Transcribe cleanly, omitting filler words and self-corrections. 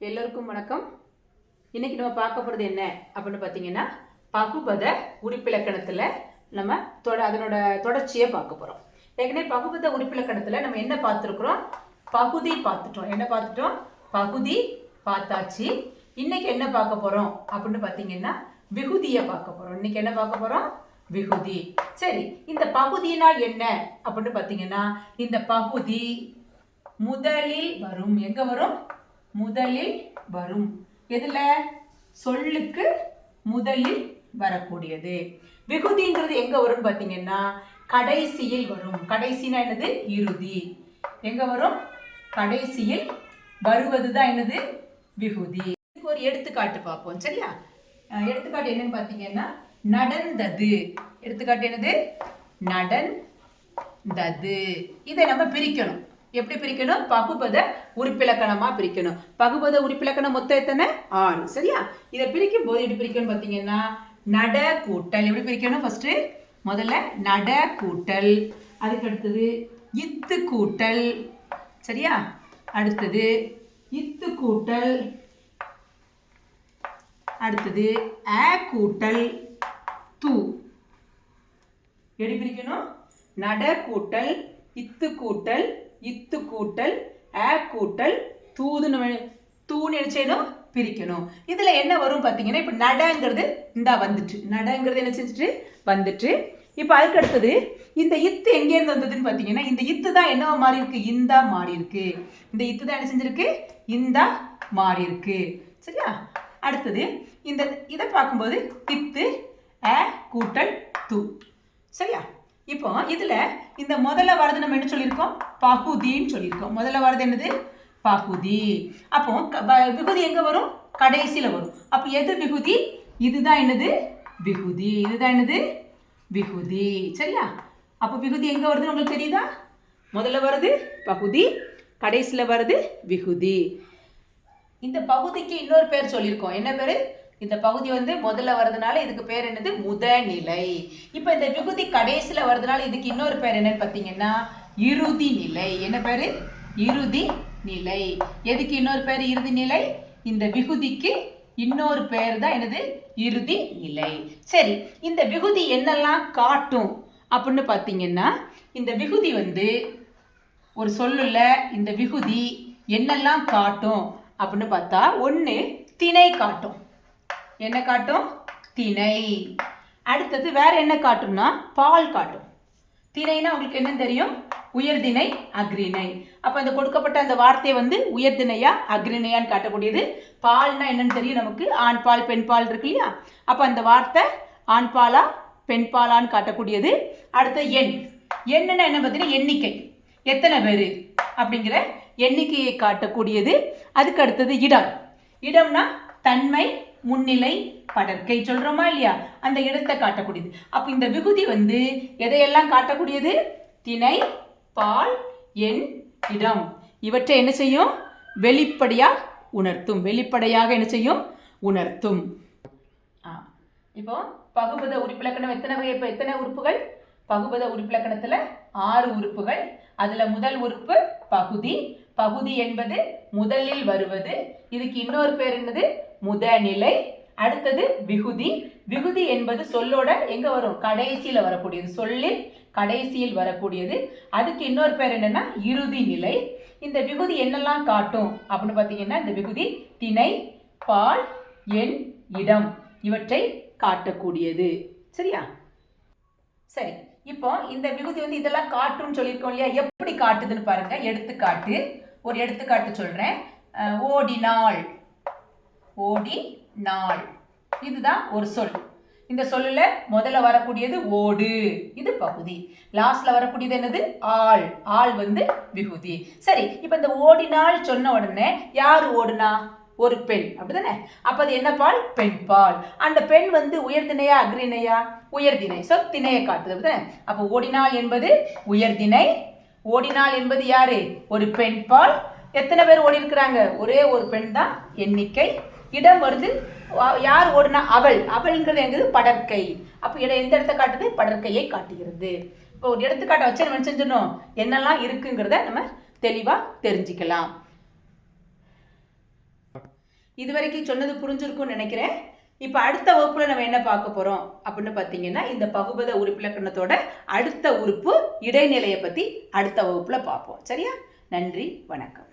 எல்லோருக்கும் வணக்கம். இன்னைக்கு நம்ம பார்க்க போகிறது என்ன அப்படின்னு பார்த்தீங்கன்னா, பகுபத உறுப்பிலக்கணத்தில் நம்ம அதனோட தொடர்ச்சியை பார்க்க போகிறோம். ஏற்கனவே பகுபத உறுப்பிலக்கணத்தில் நம்ம என்ன பார்த்துருக்குறோம்? பகுதி பார்த்துட்டோம். என்ன பார்த்துட்டோம்? பகுதி பார்த்தாச்சு. இன்னைக்கு என்ன பார்க்க போகிறோம் அப்படின்னு பார்த்தீங்கன்னா, விகுதியை பார்க்க போகிறோம். இன்னைக்கு என்ன பார்க்க போகிறோம்? விகுதி. சரி, இந்த பகுதியினால் என்ன அப்படின்னு பார்த்தீங்கன்னா, இந்த பகுதி முதலில் வரும். எங்க வரும்? முதலில் வரும். எதுல? சொல்லுக்கு முதலில் வரக்கூடியது. விகுதிங்கிறது எங்க வரும் பார்த்தீங்கன்னா, கடைசியில் வரும். கடைசினா என்னது? இறுதி. எங்க வரும்? கடைசியில் வருவதுதான் என்னது? விகுதி. இதுக்கு ஒரு எடுத்துக்காட்டு பார்ப்போம். சரியா? எடுத்துக்காட்டு என்னன்னு பார்த்தீங்கன்னா, நடந்தது. எடுத்துக்காட்டு என்னது? நடந்தது. இதை நம்ம பிரிக்கணும். எப்படி பிரிக்கணும்? பகுபத உறுப்பிலக்கணமா பிரிக்கணும். பகுபத உறுப்பிலக்கணம் மொத்தம் எத்தனை? 6. சரியா? இதை பிரிக்கும் போது எப்படி பிரிக்கணும் பார்த்தீங்கன்னா, நட கூட்டல். எப்படி பிரிக்கணும்? ஃபர்ஸ்ட் முதல்ல நட கூட்டல், அதுக்கு அடுத்தது இத்து கூட்டல். சரியா? அடுத்தது இத்து கூட்டல், அடுத்தது அ கூட்டல் து. எப்படி பிரிக்கணும்? நட கூட்டல், இத்து கூட்டல், இத்து கூட்டல், அ கூட்டல், தூன்னு நினைச்சேனும் பிரிக்கணும். இதுல என்ன வரும் பாத்தீங்கன்னா, இப்ப நடங்கிறது இந்தா வந்துட்டு. நடங்கிறது என்ன செஞ்சுட்டு வந்துட்டு. இப்ப அதுக்கு அடுத்தது இந்த இத்து எங்க இருந்து வந்ததுன்னு பாத்தீங்கன்னா, இந்த இத்து தான் என்னவா மாறி இருக்கு? இந்தா மாறி இருக்கு. இந்த இத்து தான் என்ன செஞ்சிருக்கு? இந்தா மாறி இருக்கு. சரியா? அடுத்தது இந்த இதை பார்க்கும்போது இத்து அ கூட்டல் து. சரியா? இப்போ இதுல இந்த முதல்ல வரது நம்ம என்ன சொல்லியிருக்கோம்? பகுதின்னு சொல்லியிருக்கோம். முதல்ல வரது என்னது? பகுதி. அப்போ விகுதி எங்க வரும்? கடைசியில வரும். அப்ப எது விகுதி? இதுதான் என்னது? விகுதி. இதுதான் என்னது? விகுதி. சரியா? அப்ப விகுதி எங்க வருதுன்னு உங்களுக்கு தெரியுதா? முதல்ல வருது பகுதி, கடைசியில வருது விகுதி. இந்த பகுதிக்கு இன்னொரு பேர் சொல்லியிருக்கோம். என்ன பேரு? இந்த பகுதி முதல்ல வர்றதுனால இதுக்கு பேர் என்னது? முதநிலை. இப்ப இந்த விகுதி கடைசியில வர்றதுனால இதுக்கு இன்னொரு பேர் என்னன்னு பார்த்தீங்கன்னா, இறுதி நிலை. என்ன பேரு? இறுதி நிலை. எதுக்கு இன்னொரு பேர் இறுதி நிலை? இந்த விகுதிக்கு இன்னொரு பேர் தான் என்னது? இறுதி நிலை. சரி, இந்த விகுதி என்னெல்லாம் காட்டும் அப்படின்னு பார்த்தீங்கன்னா, இந்த விகுதி ஒரு சொல்லுல இந்த விகுதி என்னெல்லாம் காட்டும் அப்படின்னு பார்த்தா, ஒன்று திணை காட்டும். என்ன காட்டும்? திணை. அடுத்தது வேற என்ன காட்டும்னா, பால் காட்டும். திணைனா உங்களுக்கு என்ன தெரியும்? உயர்திணை, அக்ரிணை. அப்ப அந்த கொடுக்கப்பட்ட அந்த வார்த்தையை உயர்திணையா அக்ரிணையான்னு காட்டக்கூடியது. பால்னா என்னன்னு தெரியும் நமக்கு? ஆண் பால் பெண் பால் இருக்கு இல்லையா? அப்ப அந்த வார்த்தை ஆண் பாலா பெண் பாலான்னு காட்டக்கூடியது. அடுத்த எண். எண்ணுன்னா என்ன பார்த்தீங்கன்னா, எண்ணிக்கை. எத்தனை பேரு அப்படிங்கிற எண்ணிக்கையை காட்டக்கூடியது. அதுக்கு அடுத்தது இடம். இடம்னா தன்மை, முன்னிலை, படர்க்கை சொல்றோமா இல்லையா? அந்த இடத்தை காட்டக்கூடியது. அப்ப இந்த விகுதி எதையெல்லாம் காட்டக்கூடியது? திணை, பால், எண், இடம். இவற்றை என்ன செய்யும்? வெளிப்படையா உணர்த்தும். வெளிப்படையாக என்ன செய்யும்? உணர்த்தும். இப்போ பகுபத உறுப்பிலக்கணம் எத்தனை வகை? இப்ப எத்தனை உறுப்புகள்? பகுபத உறுப்பிலக்கணத்துல 6 உறுப்புகள். அதுல முதல் உறுப்பு பகுதி. பகுதி என்பது முதலில் வருவது. இதுக்கு இன்னொரு பேர் என்னது? முதநிலை. அடுத்தது விகுதி. விகுதி என்பது சொல்லோட எங்க வரும்? கடைசியில வரக்கூடியது. சொல்லில் கடைசியில் வரக்கூடியது. அதுக்கு இன்னொரு பேர் என்னன்னா, இறுதி நிலை. இந்த விகுதி என்னெல்லாம் காட்டும் அப்படின்னு பார்த்தீங்கன்னா, இந்த விகுதி திணை, பால், எண், இடம் இவற்றை காட்டக்கூடியது. சரியா? சரி, இப்போ இந்த விகுதி இதெல்லாம் காட்டும்னு சொல்லியிருக்கோம் இல்லையா? எப்படி காட்டுதுன்னு பாருங்க. எடுத்துக்காட்டு. ஒரு எடுத்துக்காட்டு சொல்றேன். ஓடினாள். ஓடினாள். இதுதான் ஒரு சொல். இந்த சொல்லுல முதல்ல வரக்கூடியது ஓடு. இது பகுதி. லாஸ்ட்ல வரக்கூடியது என்னது? ஆள். ஆள் விகுதி. சரி, இப்ப இந்த ஓடினாள் சொன்ன உடனே யாரு ஓடுனா? ஒரு பெண். அப்படிதானே? அப்ப அது என்ன பால்? பெண் பால். அந்த பெண் உயர்திணையா அக்ரிணையா? உயர்திணை. சோ திணையை காட்டுது. அப்படிதானே? அப்ப ஓடினாள் என்பது உயர்திணை. ஓடினாள் என்பது யாரு? ஒரு பெண் பால். எத்தனை பேர் ஓடி இருக்கிறாங்க? ஒரே ஒரு பெண் தான் எண்ணிக்கை. இடம் யார் ஓடுனா? அவள். அவள்ங்கிறது எங்கிறது? படற்கை. அப்ப இடம் எந்த இடத்தை காட்டுது? படற்கையை காட்டுகிறது. இப்போ ஒரு எடுத்துக்காட்டை வச்சு நம்ம செஞ்சிடணும், என்னெல்லாம் இருக்குங்கிறத நம்ம தெளிவா தெரிஞ்சுக்கலாம். இது வரைக்கும் சொன்னது புரிஞ்சிருக்கும்னு நினைக்கிறேன். இப்போ அடுத்த வகுப்புல நம்ம என்ன பார்க்க போறோம் அப்படின்னு பார்த்தீங்கன்னா, இந்த பகுபத உறுப்பிலக்கணத்தோட அடுத்த உறுப்பு இடைநிலையை பத்தி அடுத்த வகுப்புல பார்ப்போம். சரியா? நன்றி, வணக்கம்.